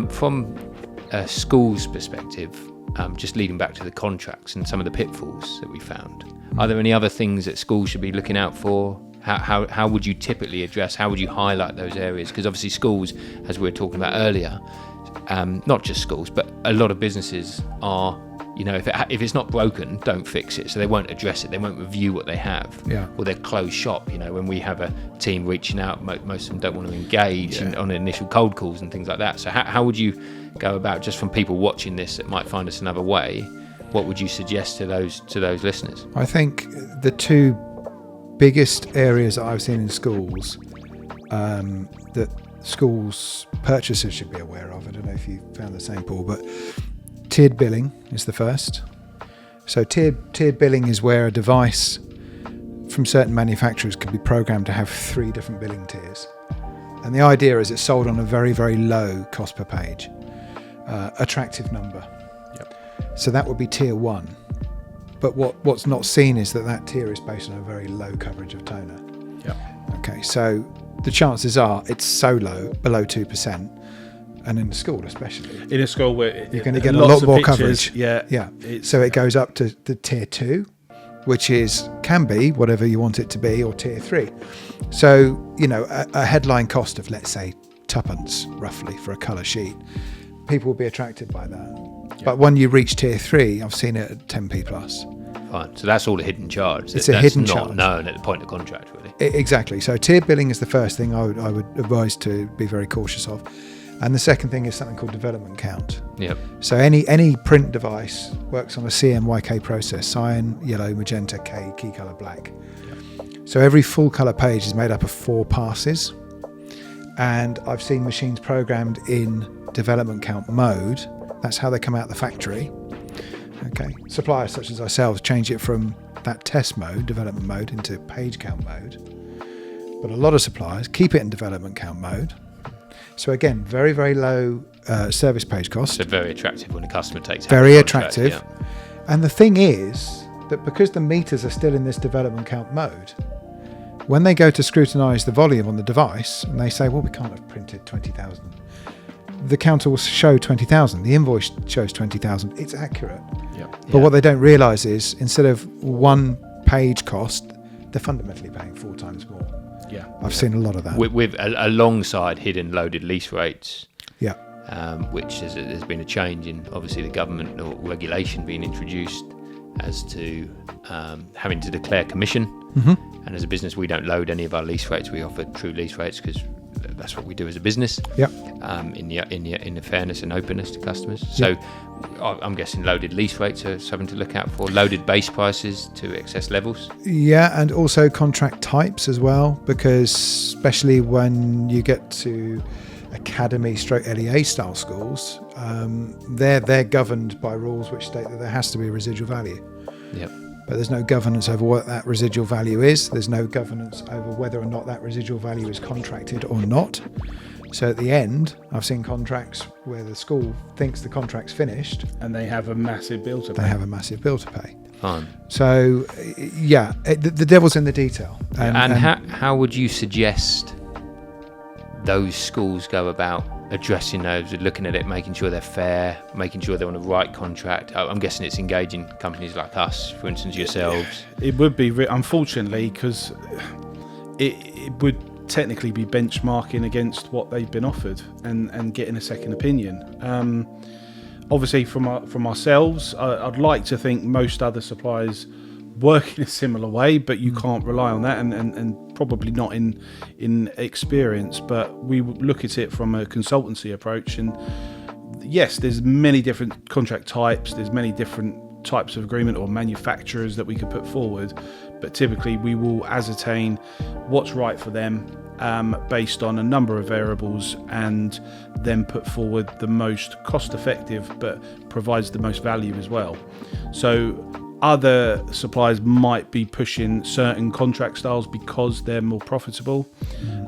From a school's perspective, just leading back to the contracts and some of the pitfalls that we found, are there any other things that schools should be looking out for? How would you typically address, how would you highlight those areas? Because obviously schools, as we were talking about earlier, not just schools, but a lot of businesses are, if it's not broken, don't fix it. So they won't address it. They won't review what they have. Yeah. Or they're closed shop. When we have a team reaching out, most of them don't want to engage on initial cold calls and things like that. So how would you go about, just from people watching this that might find us another way, what would you suggest to those listeners? I think the two biggest areas that I've seen in schools that schools purchasers should be aware of, I don't know if you found the same, Paul, but tiered billing is the first. So tiered billing is where a device from certain manufacturers could be programmed to have 3 different billing tiers. And the idea is it's sold on a very, very low cost per page, attractive number. Yep. So that would be tier 1. But what's not seen is that tier is based on a very low coverage of toner. Yep. Okay, so the chances are it's so low, below 2%, and in the school especially. In a school where you're going to get a lot more coverage. Yeah. So it goes up to the tier 2, which can be whatever you want it to be, or tier 3. So, a headline cost of, let's say, tuppence, roughly, for a colour sheet, people will be attracted by that. Yep. But when you reach tier 3, I've seen it at 10p plus. Fine. So that's all a hidden charge. It's a hidden charge. That's not known at the point of contract, really. Exactly. So tiered billing is the first thing I would advise to be very cautious of. And the second thing is something called development count. Yep. So any print device works on a CMYK process: cyan, yellow, magenta, K, key color, black. Yep. So every full color page is made up of 4 passes. And I've seen machines programmed in development count mode. That's how they come out the factory. Okay. Suppliers such as ourselves change it from that test mode, development mode, into page count mode. But a lot of suppliers keep it in development count mode. So again, very, very low service page cost. So very attractive when the customer takes it. Very attractive. Yeah. And the thing is that because the meters are still in this development count mode, when they go to scrutinise the volume on the device, and they say, well, we can't have printed 20,000, the counter will show 20,000. The invoice shows 20,000. It's accurate. Yep. But what they don't realise is, instead of 1 page cost, they're fundamentally paying 4 times more. Yeah, I've seen a lot of that. With alongside hidden loaded lease rates. Yeah. Which there's been a change in, obviously, the government or regulation being introduced as to having to declare commission. Mm-hmm. And as a business, we don't load any of our lease rates. We offer true lease rates because that's what we do as a business. Yeah. In the fairness and openness to customers. So I'm guessing loaded lease rates are something to look out for. Loaded base prices to excess levels. Yeah, and also contract types as well, because especially when you get to academy/LEA style schools, they're governed by rules which state that there has to be a residual value. Yep. But there's no governance over what that residual value is. There's no governance over whether or not that residual value is contracted or not. So at the end, I've seen contracts where the school thinks the contract's finished. And they have a massive bill to pay. They have a massive bill to pay. Fine. So, the devil's in the detail. And how would you suggest those schools go about addressing those, looking at it, making sure they're fair, making sure they're on the right contract? I'm guessing it's engaging companies like us, for instance, yourselves. It would be, unfortunately, because it would technically be benchmarking against what they've been offered and getting a second opinion. Obviously, from ourselves, I'd like to think most other suppliers work in a similar way, but you can't rely on that, and probably not in experience. But we look at it from a consultancy approach, and yes, there's many different contract types, there's many different types of agreement or manufacturers that we could put forward, but typically we will ascertain what's right for them based on a number of variables, and then put forward the most cost effective but provides the most value as well. So other suppliers might be pushing certain contract styles because they're more profitable.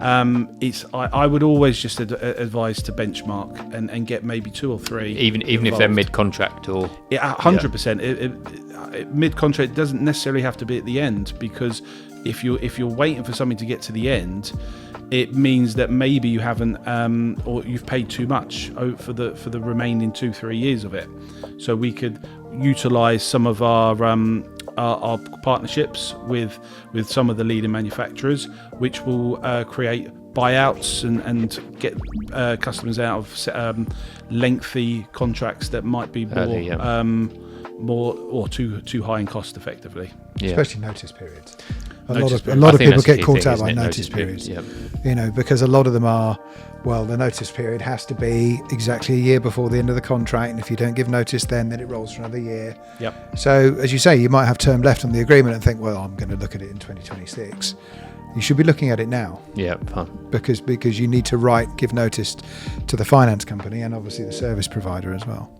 I would always just advise to benchmark and get maybe 2 or 3. Even if they're mid-contract or... Yeah, 100%. Mid-contract doesn't necessarily have to be at the end, because if you're waiting for something to get to the end, it means that maybe you haven't or you've paid too much for the remaining 2-3 years of it. So we could utilize some of our partnerships with some of the leading manufacturers, which will create buyouts and get customers out of lengthy contracts that might be more or too high in cost effectively. Especially notice periods. A Notice lot periods. of people get caught thing, out by isn't it? notice periods. Yep. You know, because a lot of them are, well, the notice period has to be exactly a year before the end of the contract, and if you don't give notice then it rolls for another year. Yep. So, as you say, you might have term left on the agreement and think, well, I'm going to look at it in 2026. You should be looking at it now. Yeah, fine. Because you need to give notice to the finance company and obviously the service provider as well.